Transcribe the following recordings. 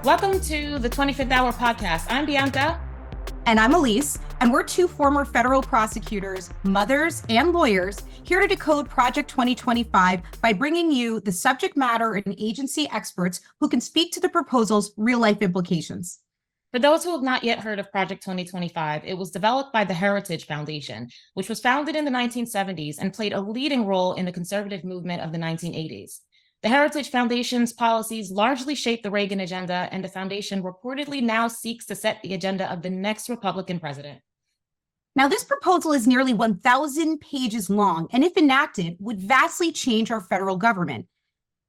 Welcome to the 25th Hour podcast. I'm Bianca. And I'm Elise, and we're two former federal prosecutors, mothers, and lawyers here to decode Project 2025 by bringing you the subject matter and agency experts who can speak to the proposal's real-life implications. For those who have not yet heard of Project 2025, it was developed by the Heritage Foundation, which was founded in the 1970s and played a leading role in the conservative movement of the 1980s. The Heritage Foundation's policies largely shaped the Reagan agenda, and the foundation reportedly now seeks to set the agenda of the next Republican president. Now, this proposal is nearly 1,000 pages long, and if enacted, would vastly change our federal government.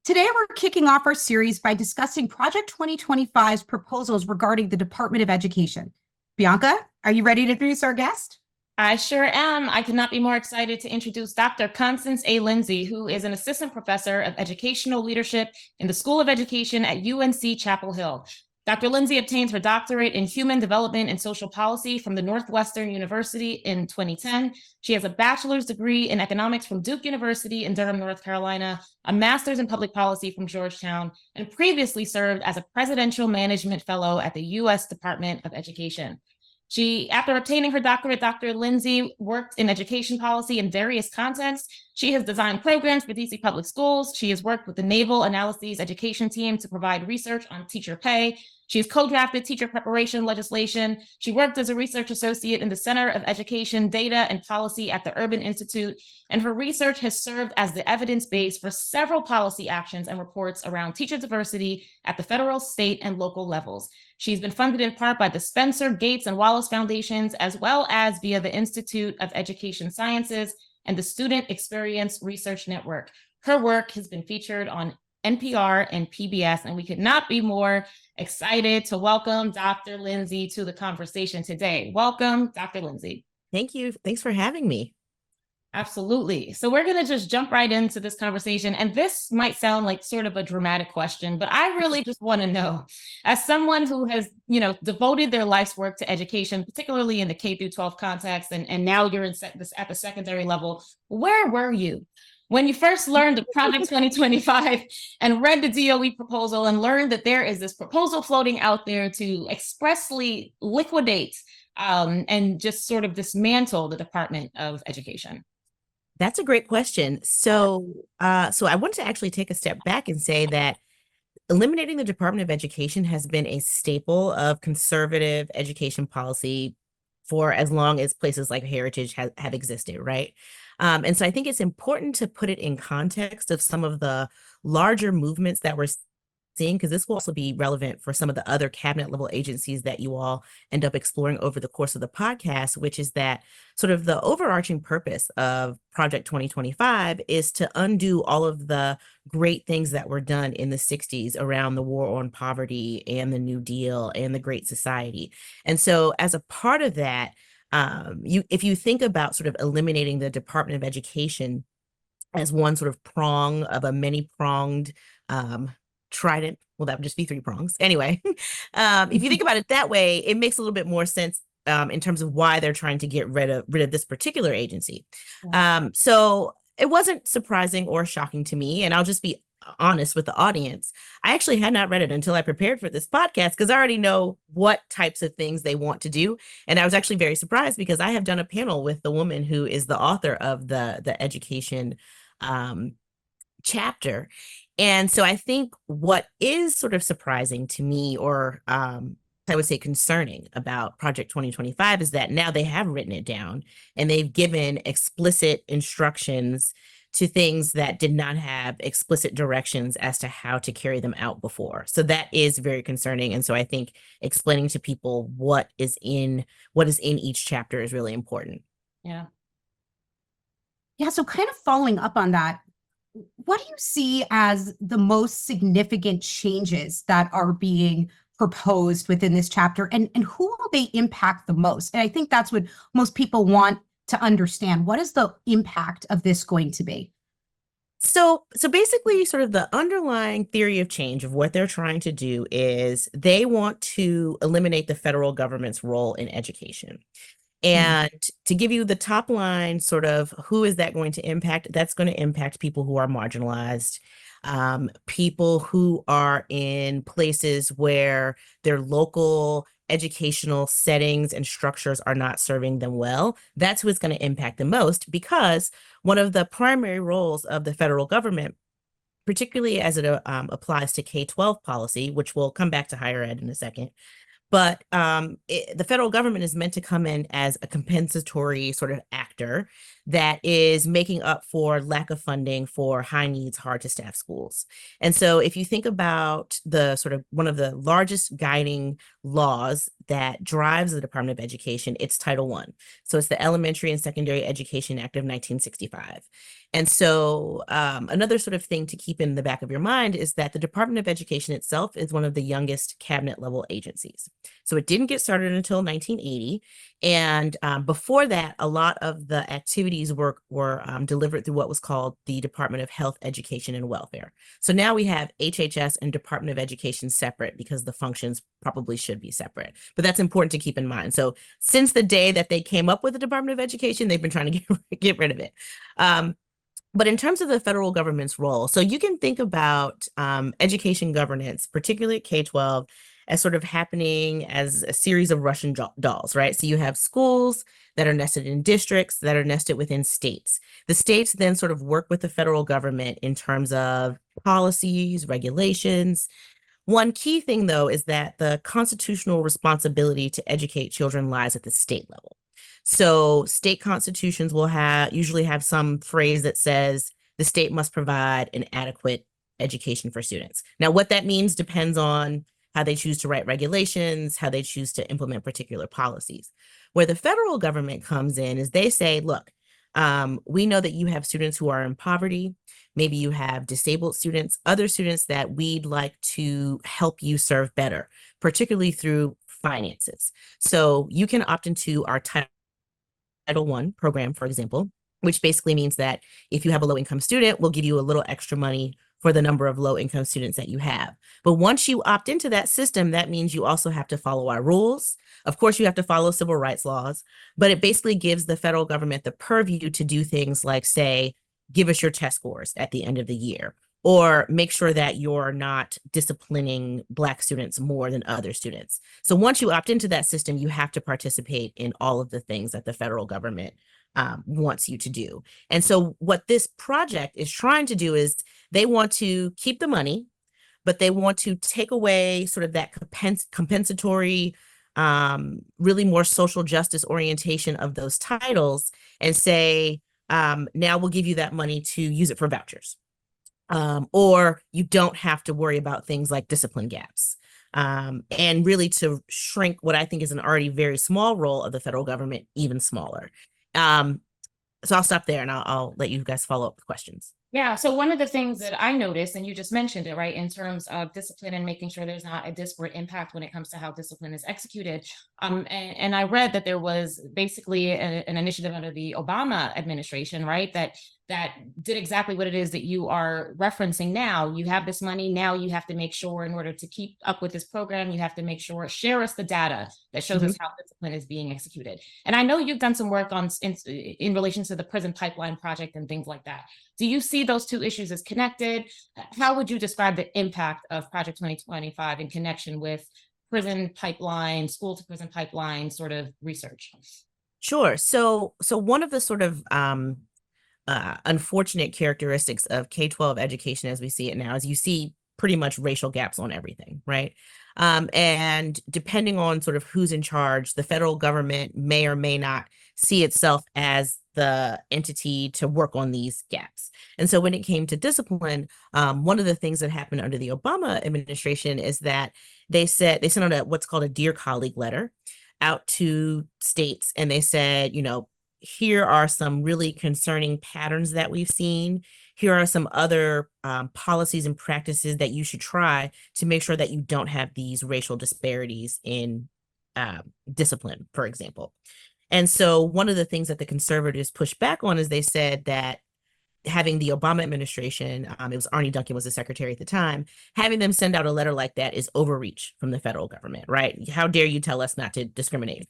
Today, we're kicking off our series by discussing Project 2025's proposals regarding the Department of Education. Bianca, are you ready to introduce our guest? I sure am. I could not be more excited to introduce Dr. Constance A. Lindsay, who is an assistant professor of educational leadership in the School of Education at UNC Chapel Hill. Dr. Lindsay obtained her doctorate in human development and social policy from the Northwestern University in 2010. She has a bachelor's degree in economics from Duke University in Durham, North Carolina, a master's in public policy from Georgetown, and previously served as a presidential management fellow at the U.S. Department of Education. After obtaining her doctorate, Dr. Lindsay worked in education policy in various contexts. She has designed programs for DC public schools. She has worked with the Naval Analyses Education Team to provide research on teacher pay. She has co-drafted teacher preparation legislation. She worked as a research associate in the Center of Education, Data, and Policy at the Urban Institute, and her research has served as the evidence base for several policy actions and reports around teacher diversity at the federal, state, and local levels. She's been funded in part by the Spencer, Gates, and Wallace Foundations, as well as via the Institute of Education Sciences and the Student Experience Research Network. Her work has been featured on NPR and PBS, and we could not be more excited to welcome Dr. Lindsay to the conversation today. Welcome, Dr. Lindsay. Thank you. Thanks for having me. Absolutely. So we're going to just jump right into this conversation. And this might sound like sort of a dramatic question, but I really just want to know, as someone who has, devoted their life's work to education, particularly in the K through 12 context, and now you're at the secondary level, where were you when you first learned of Project 2025 and read the DOE proposal and learned that there is this proposal floating out there to expressly liquidate and just sort of dismantle the Department of Education? That's a great question. So I wanted to actually take a step back and say that eliminating the Department of Education has been a staple of conservative education policy for as long as places like Heritage have existed, right? And so I think it's important to put it in context of some of the larger movements that we're seeing, because this will also be relevant for some of the other cabinet level agencies that you all end up exploring over the course of the podcast, which is that sort of the overarching purpose of Project 2025 is to undo all of the great things that were done in the 60s around the war on poverty and the New Deal and the Great Society. And so as a part of that, if you think about sort of eliminating the Department of Education as one sort of prong of a many-pronged trident, well, that would just be 3 prongs. Anyway, if you think about it that way, it makes a little bit more sense in terms of why they're trying to get rid of this particular agency. So it wasn't surprising or shocking to me, and I'll just be honest with the audience. I actually had not read it until I prepared for this podcast because I already know what types of things they want to do. And I was actually very surprised because I have done a panel with the woman who is the author of the education chapter. And so I think what is sort of surprising to me, or I would say concerning about Project 2025, is that now they have written it down and they've given explicit instructions to things that did not have explicit directions as to how to carry them out before. So that is very concerning. And so I think explaining to people what is in each chapter is really important. Yeah. Yeah. So kind of following up on that, what do you see as the most significant changes that are being proposed within this chapter, and who will they impact the most? And I think that's what most people want to understand. What is the impact of this going to be? So basically, sort of the underlying theory of change of what they're trying to do is they want to eliminate the federal government's role in education. And to give you the top line, sort of who is that going to impact? That's going to impact people who are marginalized, people who are in places where their local educational settings and structures are not serving them well. That's who it's going to impact the most, because one of the primary roles of the federal government, particularly as it applies to K-12 policy, which we'll come back to higher ed in a second, but the federal government is meant to come in as a compensatory sort of actor that is making up for lack of funding for high needs, hard to staff schools. And so if you think about the sort of one of the largest guiding laws that drives the Department of Education, it's Title I. So it's the Elementary and Secondary Education Act of 1965. And so another sort of thing to keep in the back of your mind is that the Department of Education itself is one of the youngest cabinet level agencies. So it didn't get started until 1980. And before that, a lot of the activities were delivered through what was called the Department of Health, Education, and Welfare. So now we have HHS and Department of Education separate, because the functions probably should be separate. But that's important to keep in mind. So since the day that they came up with the Department of Education, they've been trying to get rid of it. But in terms of the federal government's role, so you can think about education governance, particularly at K-12, as sort of happening as a series of Russian dolls, right? So you have schools that are nested in districts that are nested within states. The states then sort of work with the federal government in terms of policies, regulations. One key thing, though, is that the constitutional responsibility to educate children lies at the state level. So state constitutions will usually have some phrase that says the state must provide an adequate education for students. Now, what that means depends on how they choose to write regulations, how they choose to implement particular policies. Where the federal government comes in is they say, look, we know that you have students who are in poverty. Maybe you have disabled students, other students that we'd like to help you serve better, particularly through finances. So you can opt into our Title I program, for example, which basically means that if you have a low-income student, we'll give you a little extra money for the number of low-income students that you have. But once you opt into that system, that means you also have to follow our rules. Of course, you have to follow civil rights laws, but it basically gives the federal government the purview to do things like, say, give us your test scores at the end of the year, or make sure that you're not disciplining Black students more than other students. So once you opt into that system, you have to participate in all of the things that the federal government wants you to do. And so what this project is trying to do is they want to keep the money, but they want to take away sort of that compensatory, really more social justice orientation of those titles and say, now we'll give you that money to use it for vouchers. Or you don't have to worry about things like discipline gaps. And really to shrink what I think is an already very small role of the federal government even smaller. So I'll stop there and I'll let you guys follow up with questions. Yeah, so one of the things that I noticed, and you just mentioned it, right, in terms of discipline and making sure there's not a disparate impact when it comes to how discipline is executed. And I read that there was basically an initiative under the Obama administration, right, that did exactly what it is that you are referencing now. You have this money, now you have to make sure in order to keep up with this program, you have to make sure, share us the data that shows us how discipline is being executed. And I know you've done some work on in relation to the prison pipeline project and things like that. Do you see those two issues as connected? How would you describe the impact of Project 2025 in connection with prison pipeline, school to prison pipeline sort of research? Sure. So one of the sort of unfortunate characteristics of K-12 education as we see it now is you see pretty much racial gaps on everything, right? And depending on sort of who's in charge, the federal government may or may not see itself as the entity to work on these gaps. And so when it came to discipline, one of the things that happened under the Obama administration is that they sent out what's called a Dear Colleague letter out to states. And they said, you know, here are some really concerning patterns that we've seen. Here are some other policies and practices that you should try to make sure that you don't have these racial disparities in discipline, for example. And so one of the things that the conservatives pushed back on is they said that having the Obama administration, it was Arne Duncan was the secretary at the time, having them send out a letter like that is overreach from the federal government, right? How dare you tell us not to discriminate?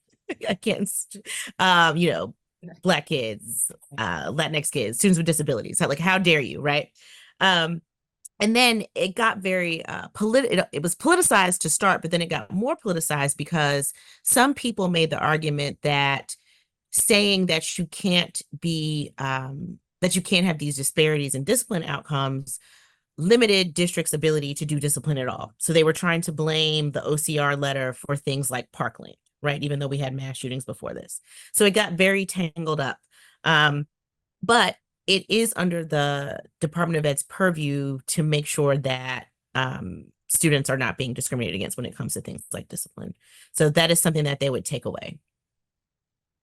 against, you know, Black kids, Latinx kids, students with disabilities. So, like, how dare you, right? And then it got very it was politicized to start, but then it got more politicized because some people made the argument that saying that you can't be that you can't have these disparities in discipline outcomes limited districts' ability to do discipline at all. So they were trying to blame the OCR letter for things like Parkland, right? Even though we had mass shootings before this. So it got very tangled up. But it is under the Department of Ed's purview to make sure that students are not being discriminated against when it comes to things like discipline. So that is something that they would take away.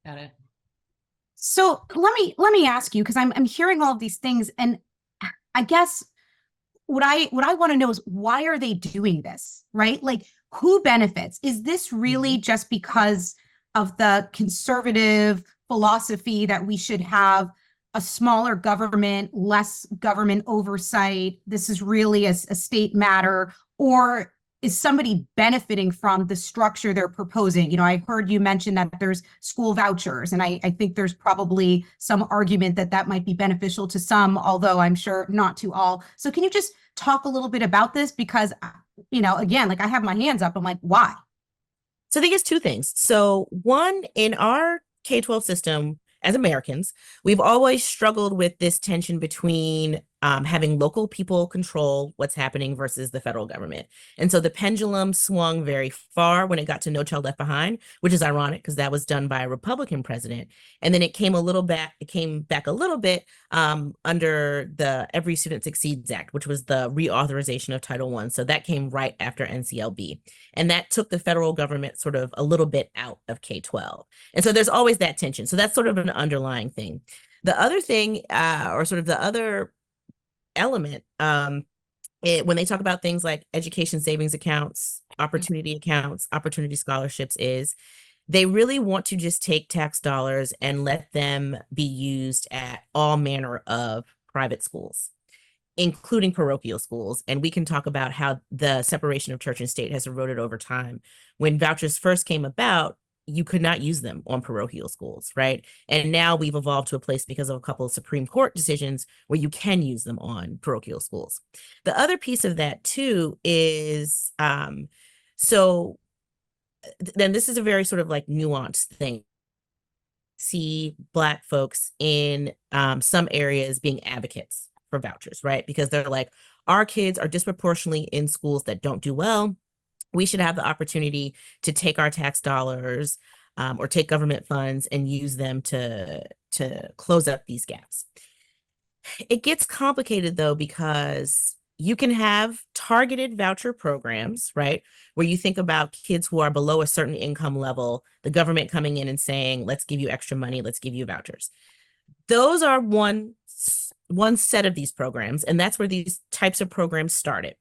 Got it. So let me ask you, because I'm hearing all of these things, and I guess what I want to know is, why are they doing this, right? Like, who benefits? Is this really just because of the conservative philosophy that we should have a smaller government, less government oversight? This is really a state matter, or is somebody benefiting from the structure they're proposing? You know, I heard you mention that there's school vouchers, and I think there's probably some argument that that might be beneficial to some, although I'm sure not to all. So can you just talk a little bit about this? Because, you know, again, like, I have my hands up. I'm like, why? So I think it's two things. So one, in our K-12 system, as Americans, we've always struggled with this tension between having local people control what's happening versus the federal government. And so the pendulum swung very far when it got to No Child Left Behind, which is ironic because that was done by a Republican president. And then it came back a little bit under the Every Student Succeeds Act, which was the reauthorization of Title I. So that came right after NCLB. And that took the federal government sort of a little bit out of K-12. And so there's always that tension. So that's sort of an underlying thing. The other thing, or sort of the other element, when they talk about things like education savings accounts, opportunity accounts, opportunity scholarships, is they really want to just take tax dollars and let them be used at all manner of private schools, including parochial schools. And we can talk about how the separation of church and state has eroded over time. When vouchers first came about, you could not use them on parochial schools, right? And now we've evolved to a place, because of a couple of Supreme Court decisions, where you can use them on parochial schools. The other piece of that too is, then this is a very sort of like nuanced thing. See Black folks in some areas being advocates for vouchers, right? Because they're like, our kids are disproportionately in schools that don't do well. We should have the opportunity to take our tax dollars or take government funds and use them to close up these gaps. It gets complicated though, because you can have targeted voucher programs, right? Where you think about kids who are below a certain income level, the government coming in and saying, let's give you extra money, let's give you vouchers. Those are one set of these programs, and that's where these types of programs started.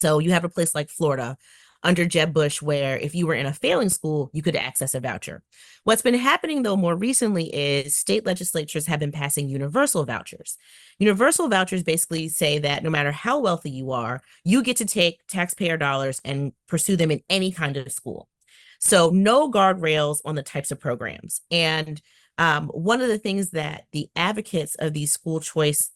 So you have a place like Florida under Jeb Bush, where if you were in a failing school, you could access a voucher. What's been happening, though, more recently is state legislatures have been passing universal vouchers. Universal vouchers basically say that no matter how wealthy you are, you get to take taxpayer dollars and pursue them in any kind of school. So no guardrails on the types of programs. And one of the things that the advocates of these school choice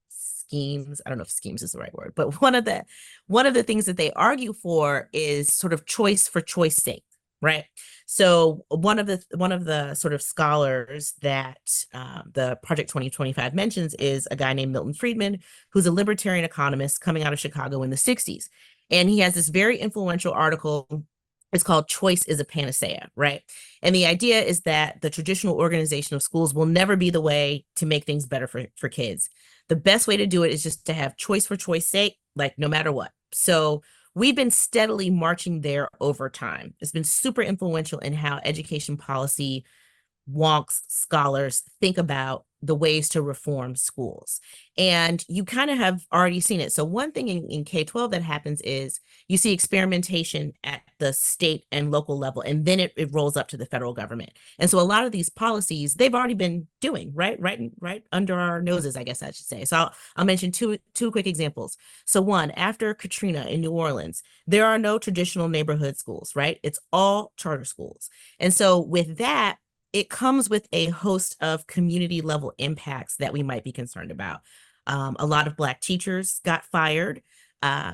schemes, I don't know if schemes is the right word, but one of the things that they argue for is sort of choice for choice sake, right? So one of the sort of scholars that the Project 2025 mentions is a guy named Milton Friedman, who's a libertarian economist coming out of Chicago in the 60s. And he has this very influential article. It's called Choice is a Panacea, right? And the idea is that the traditional organization of schools will never be the way to make things better for kids. The best way to do it is just to have choice for choice sake, like no matter what. So we've been steadily marching there over time. It's been super influential in how education policy wonks, scholars think about the ways to reform schools. And you kind of have already seen it. So one thing in K-12 that happens is you see experimentation at the state and local level, and then it rolls up to the federal government. And so a lot of these policies, they've already been doing right under our noses, I guess I should say. So I'll mention two quick examples. So one, after Katrina in New Orleans, there are no traditional neighborhood schools, right? It's all charter schools. And so with that, it comes with a host of community level impacts that we might be concerned about. A lot of Black teachers got fired.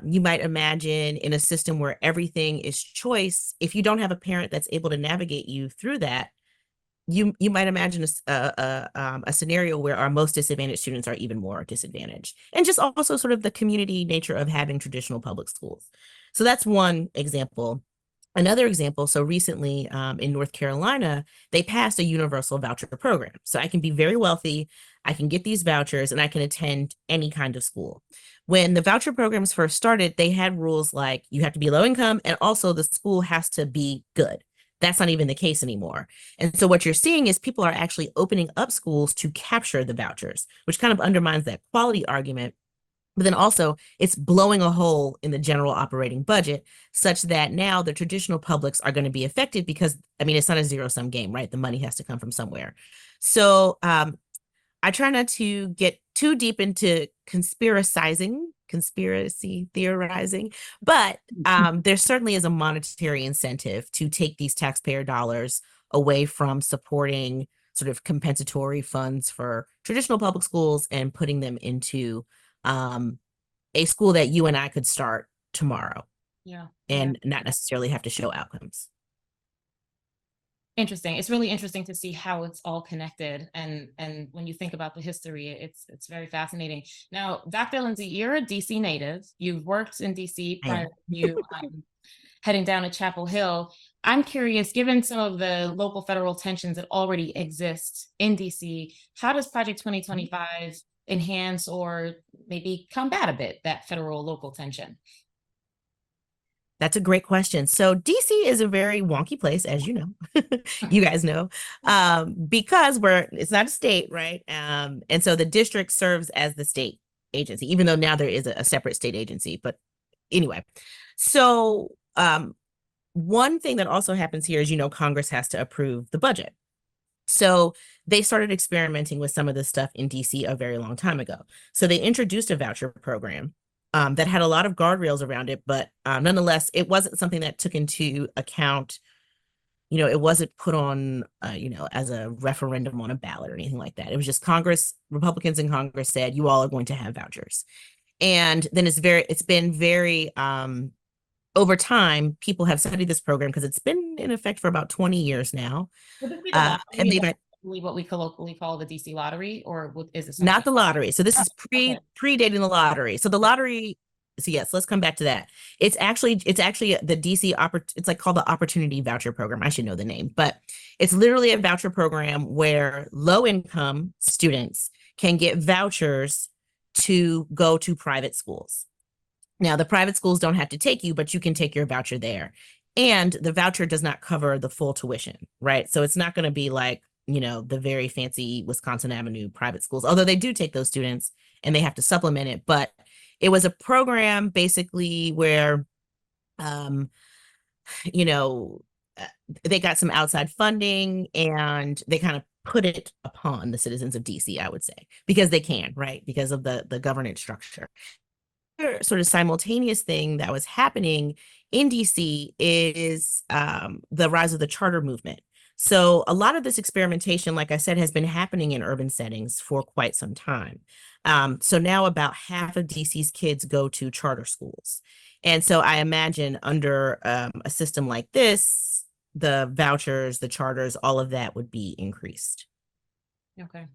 You might imagine in a system where everything is choice, if you don't have a parent that's able to navigate you through that, you might imagine a scenario where our most disadvantaged students are even more disadvantaged. And just also sort of the community nature of having traditional public schools. So that's one example. Another example, so recently in North Carolina, they passed a universal voucher program. So I can be very wealthy, I can get these vouchers, and I can attend any kind of school. When the voucher programs first started, they had rules like you have to be low income, and also the school has to be good. That's not even the case anymore. And so what you're seeing is people are actually opening up schools to capture the vouchers, which kind of undermines that quality argument. But then also it's blowing a hole in the general operating budget such that now the traditional publics are going to be affected because, I mean, it's not a zero-sum game, right? The money has to come from somewhere. So I try not to get too deep into conspiracy theorizing, but there certainly is a monetary incentive to take these taxpayer dollars away from supporting sort of compensatory funds for traditional public schools and putting them into a school that you and I could start tomorrow. Yeah. And not necessarily have to show outcomes. Interesting. It's really interesting to see how it's all connected. And when you think about the history, it's very fascinating. Now, Dr. Lindsay, you're a DC native. You've worked in DC prior to you heading down to Chapel Hill. I'm curious, given some of the local federal tensions that already exist in DC, how does Project 2025 enhance or maybe combat a bit that federal local tension? That's a great question. So DC is a very wonky place, as you know, you guys know, because it's not a state, right? And so the district serves as the state agency, even though now there is a separate state agency. But anyway, so one thing that also happens here is, Congress has to approve the budget. So they started experimenting with some of this stuff in DC a very long time ago. So they introduced a voucher program that had a lot of guardrails around it, but nonetheless, it wasn't something that took into account, it wasn't put on, as a referendum on a ballot or anything like that. It was just Republicans in Congress said, you all are going to have vouchers. And then it's been very, over time, people have studied this program because it's been in effect for about 20 years now. And what we colloquially call the DC lottery, or is this not the lottery? So this is predating the lottery. So the lottery. So yes, let's come back to that. It's actually the DC it's like called the Opportunity Voucher Program. I should know the name, but it's literally a voucher program where low income students can get vouchers to go to private schools. Now, the private schools don't have to take you, but you can take your voucher there. And the voucher does not cover the full tuition, right? So it's not going to be like, the very fancy Wisconsin Avenue private schools, although they do take those students and they have to supplement it. But it was a program basically where, they got some outside funding and they kind of put it upon the citizens of DC, I would say, because they can, right? Because of the governance structure. Sort of simultaneous thing that was happening in DC is the rise of the charter movement. So a lot of this experimentation, like I said, has been happening in urban settings for quite some time. So now about half of DC's kids go to charter schools. And so I imagine under a system like this, the vouchers, the charters, all of that would be increased. Okay.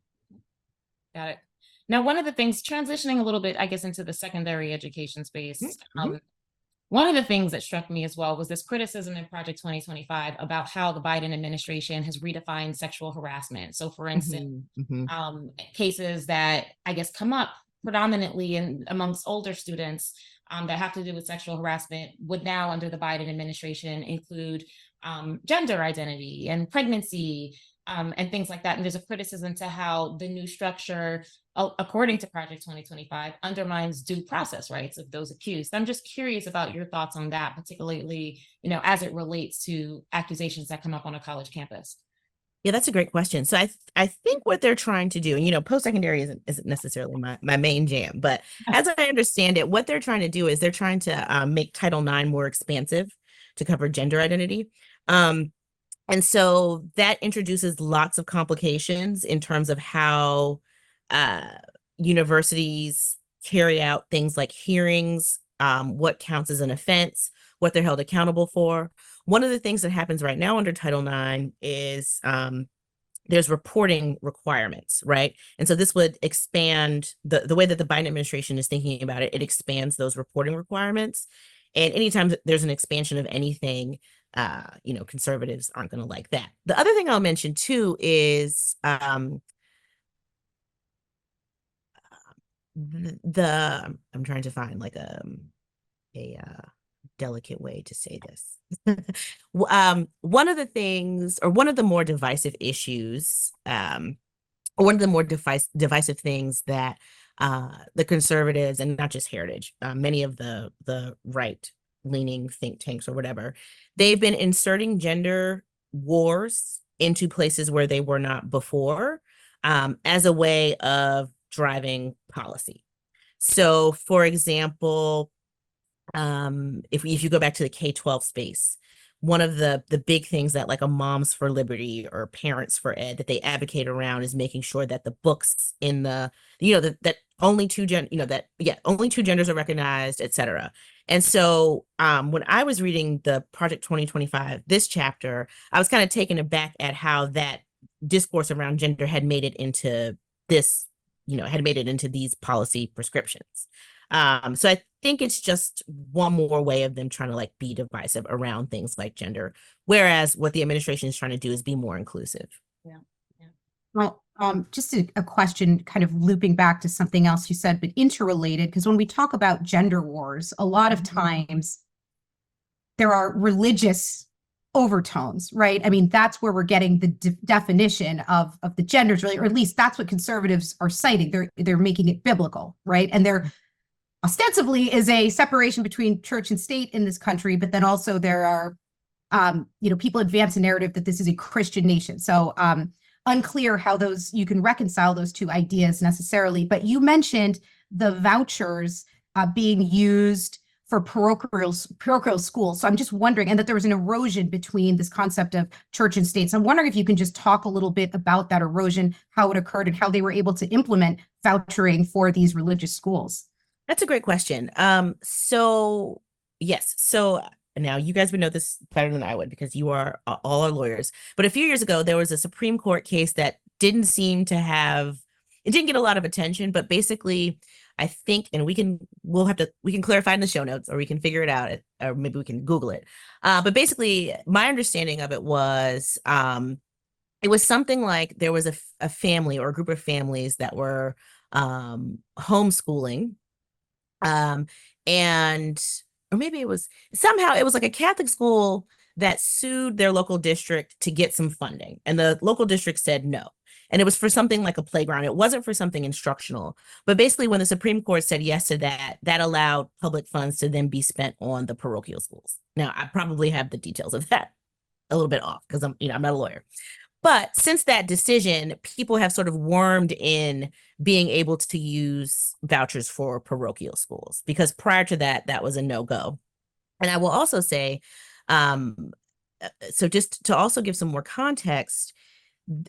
Got it. Now, one of the things, transitioning a little bit, I guess, into the secondary education space, one of the things that struck me as well was this criticism in Project 2025 about how the Biden administration has redefined sexual harassment. So, for instance, cases that I guess come up predominantly amongst older students that have to do with sexual harassment would now, under the Biden administration, include gender identity and pregnancy. and things like that. And there's a criticism to how the new structure, according to Project 2025, undermines due process rights of those accused. I'm just curious about your thoughts on that, particularly, as it relates to accusations that come up on a college campus. Yeah, that's a great question. So I think what they're trying to do, and post-secondary isn't necessarily my main jam, but as I understand it, what they're trying to do is they're trying to make Title IX more expansive to cover gender identity. And so that introduces lots of complications in terms of how universities carry out things like hearings, what counts as an offense, what they're held accountable for. One of the things that happens right now under Title IX is there's reporting requirements, right? And so this would expand the way that the Biden administration is thinking about it. It expands those reporting requirements. And anytime there's an expansion of anything, conservatives aren't going to like that. The other thing I'll mention too is I'm trying to find like a delicate way to say this. One of the things, or one of the more divisive issues, or one of the more divisive things that the conservatives, and not just Heritage, many of the right-leaning think tanks or whatever, they've been inserting gender wars into places where they were not before, as a way of driving policy. So, for example, if you go back to the K-12 space, one of the big things that like a Moms for Liberty or Parents for Ed that they advocate around is making sure that the books in the that only two genders are recognized, etc. And so when I was reading the Project 2025 this chapter, I was kind of taken aback at how that discourse around gender had made it into this, had made it into these policy prescriptions. So I think it's just one more way of them trying to like be divisive around things like gender, whereas what the administration is trying to do is be more inclusive. Yeah. Well, just a question kind of looping back to something else you said, but interrelated, because when we talk about gender wars, a lot of times there are religious overtones, right? I mean, that's where we're getting the definition of the genders, really, or at least that's what conservatives are citing. They're making it biblical, right? And they're ostensibly is a separation between church and state in this country, but then also there are, people advance a narrative that this is a Christian nation. So unclear how you can reconcile those two ideas necessarily. But you mentioned the vouchers being used for parochial schools. So I'm just wondering, and that there was an erosion between this concept of church and state. So I'm wondering if you can just talk a little bit about that erosion, how it occurred, and how they were able to implement vouchering for these religious schools. That's a great question. So yes. So now you guys would know this better than I would because you are all our lawyers. But a few years ago, there was a Supreme Court case that didn't get a lot of attention, but basically I think, and we can clarify in the show notes, or we can figure it out, or maybe we can Google it. But basically my understanding of it was something like there was a family or a group of families that were homeschooling. Or maybe it was like a Catholic school that sued their local district to get some funding, and the local district said no. And it was for something like a playground. It wasn't for something instructional. But basically, when the Supreme Court said yes to that, that allowed public funds to then be spent on the parochial schools. Now, I probably have the details of that a little bit off because I'm not a lawyer. But since that decision, people have sort of wormed in being able to use vouchers for parochial schools, because prior to that, that was a no-go. And I will also say, so just to also give some more context,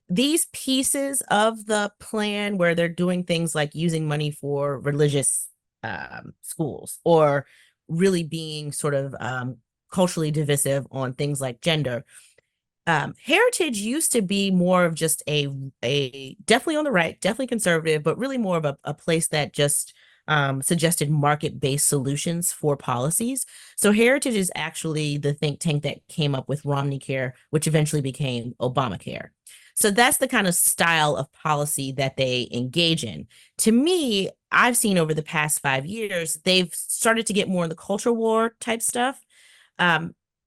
these pieces of the plan where they're doing things like using money for religious schools, or really being sort of culturally divisive on things like gender, Heritage used to be more of just a definitely on the right, definitely conservative, but really more of a place that just suggested market-based solutions for policies. So Heritage is actually the think tank that came up with Romney Care, which eventually became Obamacare. So that's the kind of style of policy that they engage in. To me, I've seen over the past 5 years, they've started to get more in the culture war type stuff.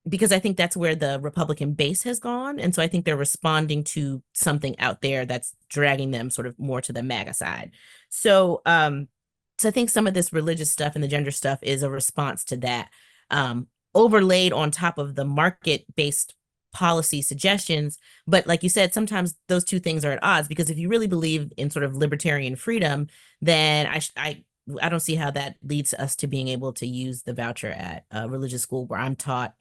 because I think that's where the Republican base has gone. And so I think they're responding to something out there that's dragging them sort of more to the MAGA side. So, so I think some of this religious stuff and the gender stuff is a response to that, overlaid on top of the market-based policy suggestions. But like you said, sometimes those two things are at odds, because if you really believe in sort of libertarian freedom, then I don't see how that leads us to being able to use the voucher at a religious school where I'm taught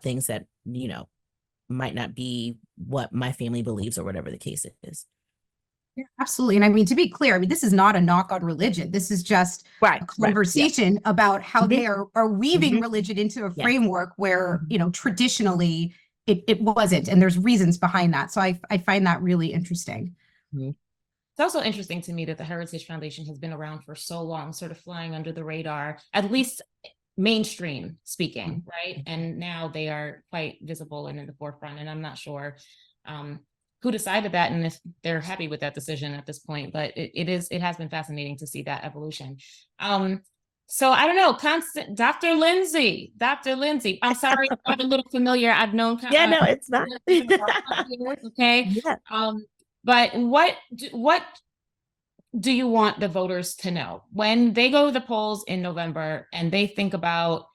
things that, you know, might not be what my family believes or whatever the case is. Yeah, absolutely. And I mean, to be clear, I mean, this is not a knock on religion. This is just Right. a conversation about how they are weaving Mhm. religion into a Yeah. framework where, you know, traditionally it wasn't. And there's reasons behind that. So I find that really interesting. Mhm. It's also interesting to me that the Heritage Foundation has been around for so long, sort of flying under the radar, at least mainstream speaking, right? And now they are quite visible and in the forefront. And I'm not sure who decided that and if they're happy with that decision at this point, but it has been fascinating to see that evolution. So I don't know, Dr. Lindsay, I'm sorry, I'm a little familiar. I've known. Yeah, no, it's not. Okay. Yeah. But what do you want the voters to know when they go to the polls in November and they think about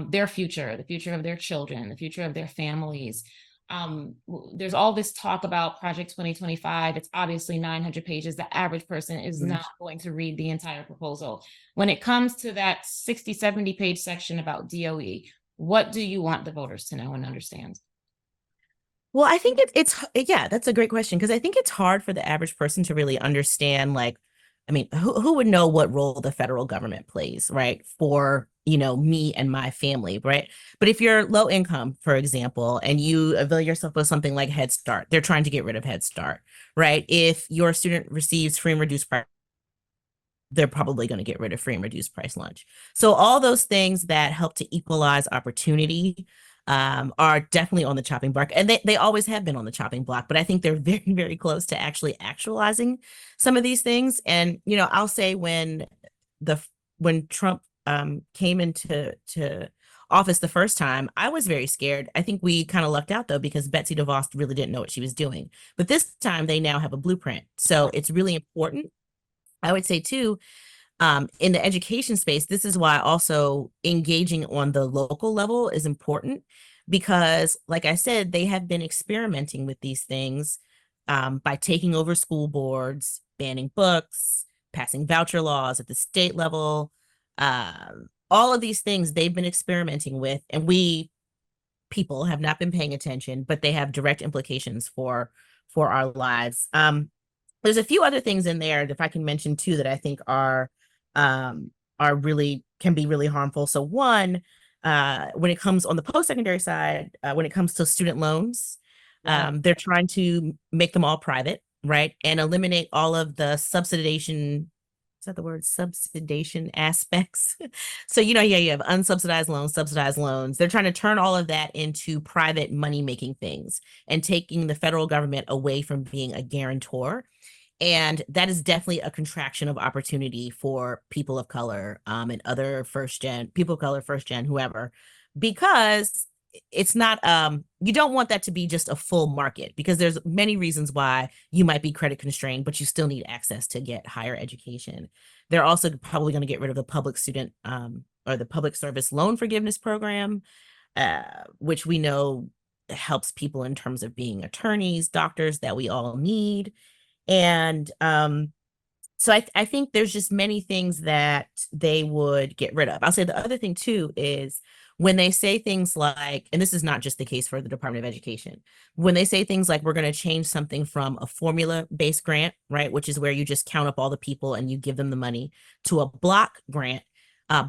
their future, the future of their children, the future of their families? There's all this talk about Project 2025. It's obviously 900 pages. The average person is not going to read the entire proposal. When it comes to that 60, 70 page section about DOE, what do you want the voters to know and understand? Well, I think yeah, that's a great question, because I think it's hard for the average person to really understand, like, I mean, who would know what role the federal government plays, right? For, you know, me and my family, right? But if you're low income, for example, and you avail yourself of something like Head Start, they're trying to get rid of Head Start, right? If your student receives free and reduced price, they're probably going to get rid of free and reduced price lunch. So all those things that help to equalize opportunity are definitely on the chopping block, and they always have been on the chopping block, but I think they're very, very close to actually actualizing some of these things. And, you know, I'll say when Trump came into office the first time, I was very scared. I think we kind of lucked out, though, because Betsy DeVos really didn't know what she was doing. But this time they now have a blueprint. So it's really important. I would say, too, in the education space, this is why also engaging on the local level is important, because, like I said, they have been experimenting with these things by taking over school boards, banning books, passing voucher laws at the state level. All of these things they've been experimenting with, and we people have not been paying attention, but they have direct implications for our lives. There's a few other things in there that if I can mention too that I think are really can be really harmful. So one, when it comes on the post-secondary side, when it comes to student loans, they're trying to make them all private, right? And eliminate all of the subsidization. Is that the word? Subsidization aspects. So, you know, yeah, you have unsubsidized loans, subsidized loans. They're trying to turn all of that into private money-making things and taking the federal government away from being a guarantor. And that is definitely a contraction of opportunity for people of color and other people of color, first gen, whoever, because it's not, you don't want that to be just a full market, because there's many reasons why you might be credit constrained, but you still need access to get higher education. They're also probably going to get rid of the public student or the public service loan forgiveness program, which we know helps people in terms of being attorneys, doctors that we all need. And so I think there's just many things that they would get rid of. I'll say the other thing too is when they say things like, and this is not just the case for the Department of Education, when they say things like, we're going to change something from a formula-based grant, right, which is where you just count up all the people and you give them the money, to a block grant.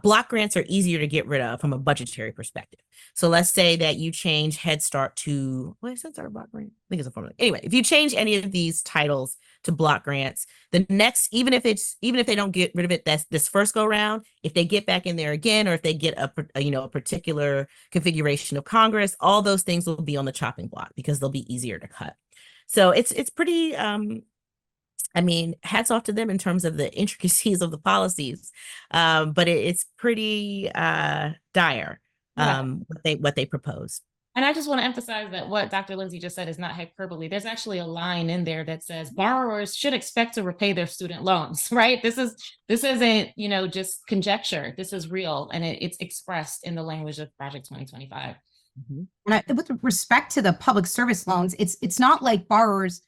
Block grants are easier to get rid of from a budgetary perspective. So let's say that you change Head Start to, what is Head Start block grant? I think it's a formula. Anyway, if you change any of these titles to block grants, the next, even if they don't get rid of it, that's this first go round, if they get back in there again, or if they get a particular configuration of Congress, all those things will be on the chopping block because they'll be easier to cut. So it's pretty, I mean, hats off to them in terms of the intricacies of the policies, but it's pretty dire Yeah. what they propose. And I just want to emphasize that what Dr. Lindsay just said is not hyperbole. There's actually a line in there that says borrowers should expect to repay their student loans, right? This isn't, just conjecture. This is real, and it's expressed in the language of Project 2025. Mm-hmm. And with respect to the public service loans, it's not like borrowers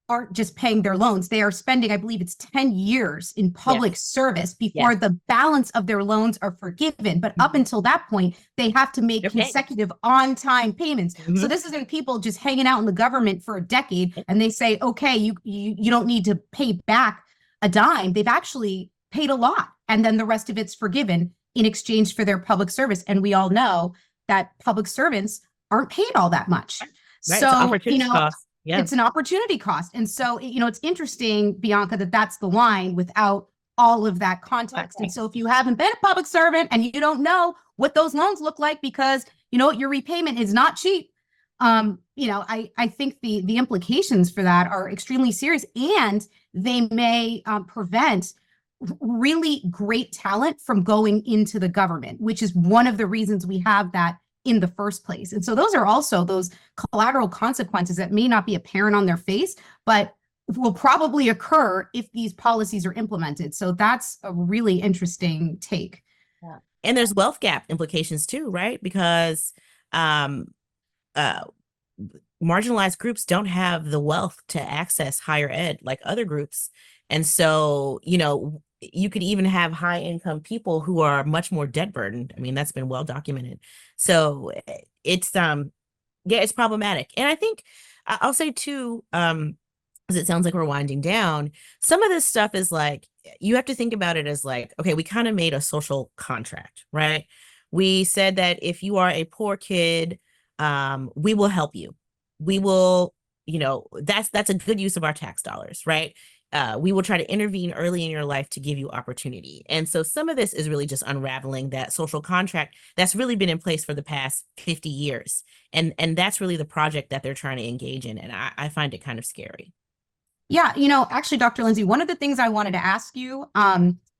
aren't just paying their loans. They are spending, I believe it's 10 years in public service before the balance of their loans are forgiven. But up until that point, they have to make consecutive on-time payments. So this isn't people just hanging out in the government for a decade and they say, okay, you don't need to pay back a dime. They've actually paid a lot. And then the rest of it's forgiven in exchange for their public service. And we all know that public servants aren't paid all that much. Right. So, cost. Yeah. It's an opportunity cost. And so, it's interesting, Bianca, that's the line without all of that context. And so if you haven't been a public servant and you don't know what those loans look like because, your repayment is not cheap, I think the implications for that are extremely serious, and they may prevent really great talent from going into the government, which is one of the reasons we have that in the first place. And so those are also those collateral consequences that may not be apparent on their face, but will probably occur if these policies are implemented. So that's a really interesting take. Yeah. And there's wealth gap implications too, right? Because marginalized groups don't have the wealth to access higher ed like other groups. And so, you could even have high income people who are much more debt burdened. I mean, that's been well documented. So it's it's problematic. And I think I'll say too, because it sounds like we're winding down, some of this stuff is like, you have to think about it as like, okay, we kind of made a social contract, right? We said that if you are a poor kid, we will help you. We will, that's a good use of our tax dollars, right? We will try to intervene early in your life to give you opportunity. And so some of this is really just unraveling that social contract that's really been in place for the past 50 years. And that's really the project that they're trying to engage in. And I find it kind of scary. Yeah, actually, Dr. Lindsay, one of the things I wanted to ask you,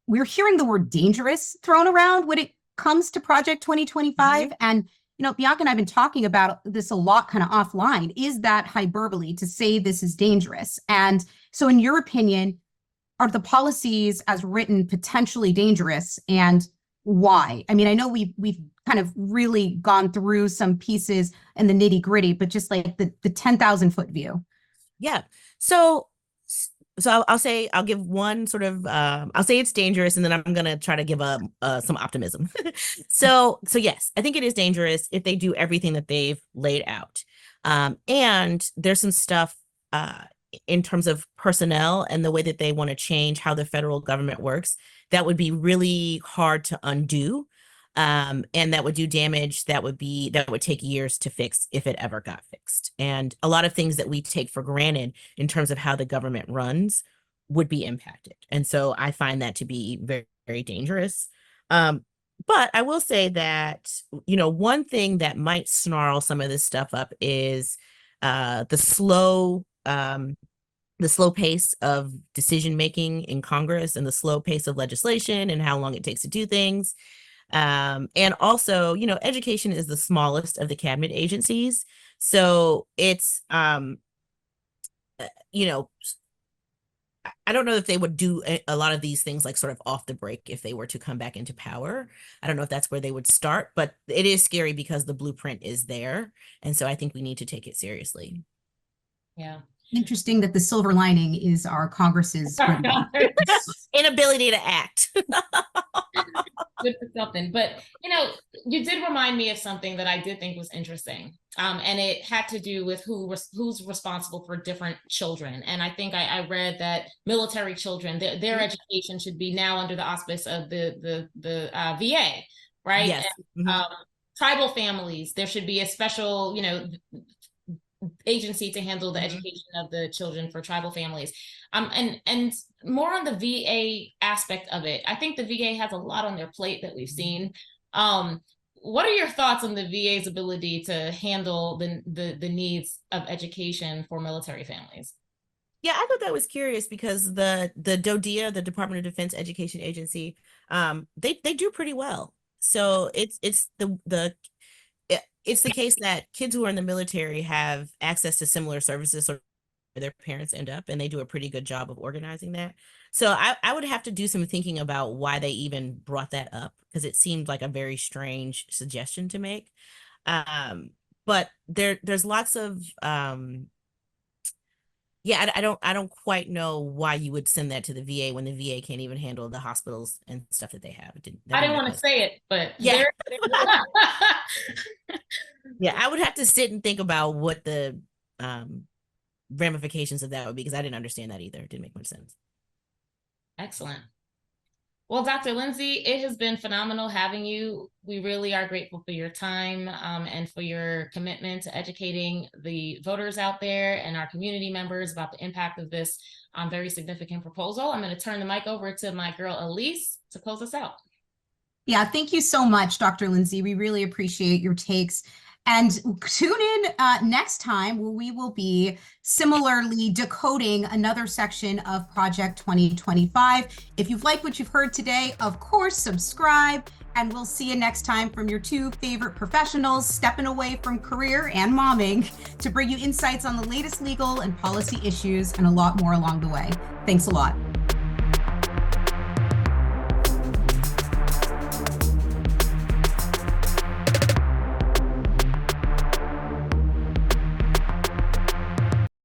we're hearing the word dangerous thrown around when it comes to Project 2025. Mm-hmm. And Bianca and I have been talking about this a lot kind of offline. Is that hyperbole to say this is dangerous? And so in your opinion, are the policies as written potentially dangerous, and why? I mean, I know we've kind of really gone through some pieces in the nitty gritty, but just like the 10,000 foot view. Yeah. So I'll give one sort of, I'll say it's dangerous, and then I'm going to try to give some optimism. So yes, I think it is dangerous if they do everything that they've laid out. And there's some stuff in terms of personnel and the way that they want to change how the federal government works that would be really hard to undo. And that would do damage that would take years to fix if it ever got fixed. And a lot of things that we take for granted in terms of how the government runs would be impacted. And so I find that to be very, very dangerous. But I will say that, one thing that might snarl some of this stuff up is the slow pace of decision making in Congress, and the slow pace of legislation, and how long it takes to do things. And also, education is the smallest of the cabinet agencies. So it's, I don't know if they would do a lot of these things like sort of off the break if they were to come back into power. I don't know if that's where they would start, but it is scary because the blueprint is there. And so I think we need to take it seriously. Yeah. Interesting that the silver lining is our Congress's inability to act. Good for something. But, you did remind me of something that I did think was interesting. And it had to do with who's responsible for different children. And I think I read that military children, their education should be now under the auspice of the VA, right? Yes. And, tribal families, there should be a special, agency to handle the education of the children for tribal families. And more on the VA aspect of it. I think the VA has a lot on their plate that we've seen. What are your thoughts on the VA's ability to handle the needs of education for military families? Yeah, I thought that was curious because the DODEA, the Department of Defense Education Agency, they do pretty well. So it's the case that kids who are in the military have access to similar services or their parents end up, and they do a pretty good job of organizing that. So I would have to do some thinking about why they even brought that up, because it seemed like a very strange suggestion to make. But there's lots of yeah, I don't quite know why you would send that to the VA when the VA can't even handle the hospitals and stuff that they have. I didn't want to say it, but Yeah. there. Yeah, I would have to sit and think about what the ramifications of that would be, because I didn't understand that either. It didn't make much sense. Excellent. Well, Dr. Lindsay, it has been phenomenal having you. We really are grateful for your time and for your commitment to educating the voters out there and our community members about the impact of this very significant proposal. I'm going to turn the mic over to my girl, Elise, to close us out. Yeah, thank you so much, Dr. Lindsay. We really appreciate your takes. And tune in next time, where we will be similarly decoding another section of Project 2025. If you've liked what you've heard today, of course, subscribe, and we'll see you next time from your two favorite professionals stepping away from career and momming to bring you insights on the latest legal and policy issues and a lot more along the way. Thanks a lot.